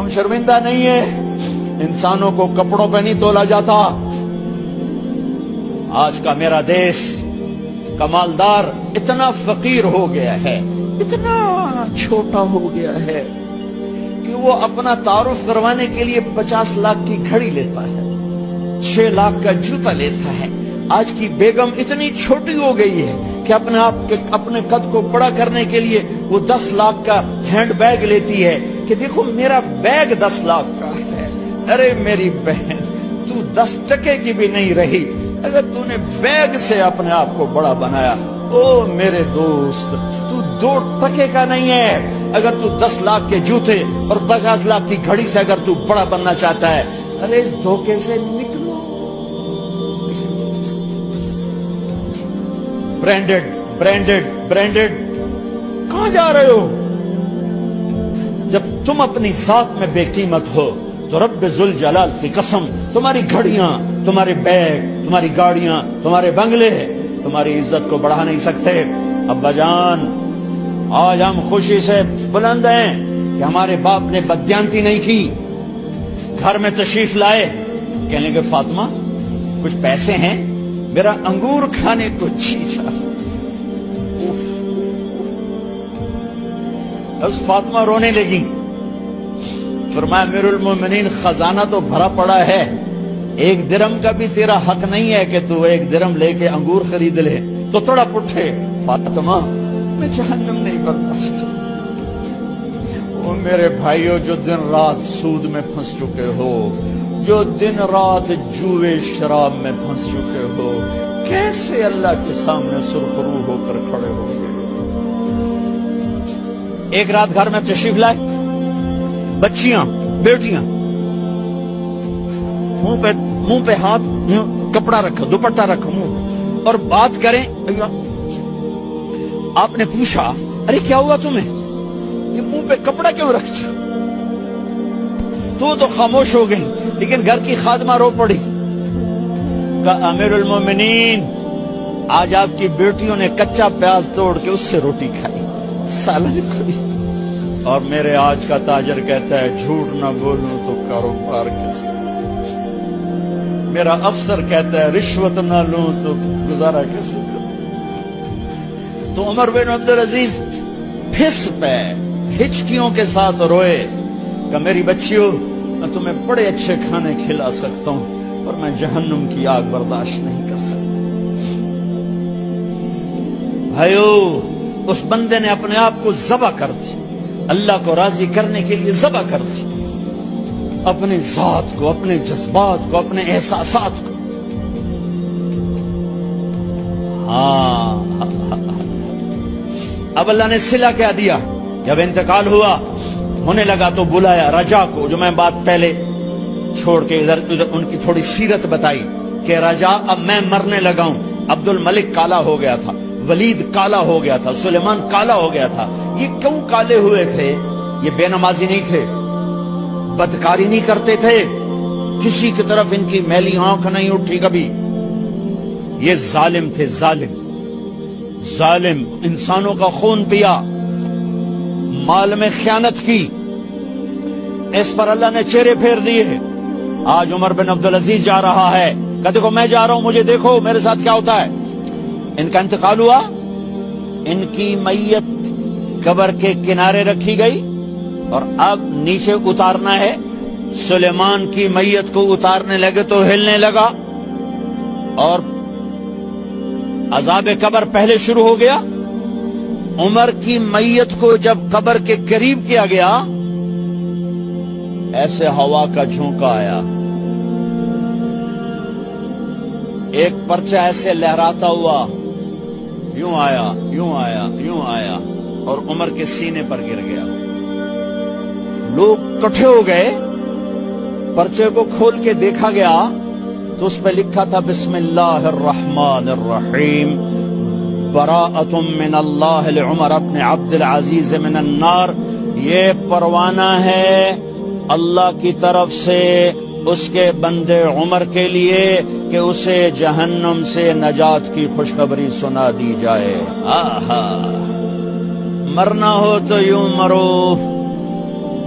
ہم شرمندہ نہیں ہیں، انسانوں کو کپڑوں پہ نہیں تولا جاتا۔ آج کا میرا دیس کا مالدار اتنا فقیر ہو گیا ہے، اتنا چھوٹا ہو گیا ہے کہ وہ اپنا تعارف کروانے کے لیے 50 لاکھ کی گھڑی لیتا ہے، 6 لاکھ کا جوتا لیتا ہے۔ آج کی بیگم اتنی چھوٹی ہو گئی ہے کہ اپنے قد کو بڑا کرنے کے لیے وہ 10 لاکھ کا ہینڈ بیگ لیتی ہے کہ دیکھو میرا بیگ 10 لاکھ کا ہے۔ ارے میری بہن، تو 10 ٹکے کی بھی نہیں رہی اگر تو نے بیگ سے اپنے آپ کو بڑا بنایا۔ او میرے دوست، تو 2 ٹکے کا نہیں ہے اگر تو 10 لاکھ کے جوتے اور 50 لاکھ کی گھڑی سے اگر تو بڑا بننا چاہتا ہے۔ ارے اس دھوکے سے نکلو۔ برینڈڈ برینڈڈ برینڈڈ، کہاں جا رہے ہو؟ جب تم اپنی ذات میں بے قیمت ہو تو رب ذوالجلال کی قسم، تمہاری گھڑیاں، تمہارے بیگ، تمہاری گاڑیاں، تمہارے بنگلے تمہاری عزت کو بڑھا نہیں سکتے۔ ابا جان، آج ہم خوشی سے بلند ہیں کہ ہمارے باپ نے بددیانتی نہیں کی۔ گھر میں تشریف لائے، کہنے لگے فاطمہ کچھ پیسے ہیں، میرا انگور کھانے کو جی چاہتا۔ بس فاطمہ رونے لگی، فرمایا امیر المومنین خزانہ تو بھرا پڑا ہے، 1 درہم کا بھی تیرا حق نہیں ہے کہ تو 1 درہم لے کے انگور خرید لے۔ تو تڑپ اٹھے، فاطمہ میں جہنم نہیں برداشت کر سکتا۔ وہ میرے بھائیوں جو دن رات سود میں پھنس چکے ہو، جو دن رات جوئے شراب میں پھنس چکے ہو، کیسے اللہ کے سامنے سرخرو ہو کر کھڑے ہو گئے؟ ایک رات گھر میں تشریف لائے، بچیاں، بیٹیاں، منہ پہ ہاتھ، کپڑا رکھا، دوپٹہ رکھا منہ، اور بات کریں۔ آپ نے پوچھا ارے کیا ہوا تمہیں، یہ منہ پہ کپڑا کیوں رکھتے ہو؟ تو خاموش ہو گئی، لیکن گھر کی خادمہ رو پڑی، کہا امیر المومنین آج آپ کی بیٹیوں نے کچا پیاز توڑ کے اس سے روٹی کھائی، سالن کھائی۔ اور میرے آج کا تاجر کہتا ہے جھوٹ نہ بولوں تو کاروبار کیسے، میرا افسر کہتا ہے رشوت نہ لوں تو گزارا کیسے کروں۔ تو عمر بن عبدالعزیز پھس پہ ہچکیوں کے ساتھ روئے کہ میری بچیوں میں تمہیں بڑے اچھے کھانے کھلا سکتا ہوں اور میں جہنم کی آگ برداشت نہیں کر سکتا۔ بھائیو، اس بندے نے اپنے آپ کو ذبح کر دی، اللہ کو راضی کرنے کے لیے ذبح کر دی، اپنی ذات کو، اپنے جذبات کو، اپنے احساسات کو۔ ہاں، اب اللہ نے صلہ کیا دیا، جب انتقال ہوا ہونے لگا تو بلایا رجا کو، جو میں بات پہلے چھوڑ کے ادھر ان کی تھوڑی سیرت بتائی کہ رجا اب میں مرنے لگا ہوں۔ عبد الملک کالا ہو گیا تھا، ولید کالا ہو گیا تھا، سلیمان کالا ہو گیا تھا۔ یہ کیوں کالے ہوئے تھے؟ یہ بے نمازی نہیں تھے، بدکاری نہیں کرتے تھے، کسی کی طرف ان کی میلی آنکھ نہیں اٹھی کبھی۔ یہ ظالم تھے، ظالم ظالم، انسانوں کا خون پیا، مال میں خیانت کی، اس پر اللہ نے چہرے پھیر دیے۔ آج عمر بن عبدالعزیز جا رہا ہے کہ دیکھو میں جا رہا ہوں، مجھے دیکھو میرے ساتھ کیا ہوتا ہے۔ ان کا انتقال ہوا، ان کی میت قبر کے کنارے رکھی گئی اور اب نیچے اتارنا ہے۔ سلیمان کی میت کو اتارنے لگے تو ہلنے لگا اور عذاب قبر پہلے شروع ہو گیا۔ عمر کی میت کو جب قبر کے قریب کیا گیا، ایسے ہوا کا جھونکا آیا، ایک پرچہ ایسے لہراتا ہوا، یوں آیا، یوں آیا، یوں آیا اور عمر کے سینے پر گر گیا۔ لوگ کٹھے ہو گئے، پرچے کو کھول کے دیکھا گیا تو اس پہ لکھا تھا بسم اللہ الرحمن الرحیم، براءۃ من اللہ لعمر بن عبد العزیز من النار۔ یہ پروانہ ہے اللہ کی طرف سے اس کے بندے عمر کے لیے کہ اسے جہنم سے نجات کی خوشخبری سنا دی جائے۔ آہا، مرنا ہو تو یوں مرو،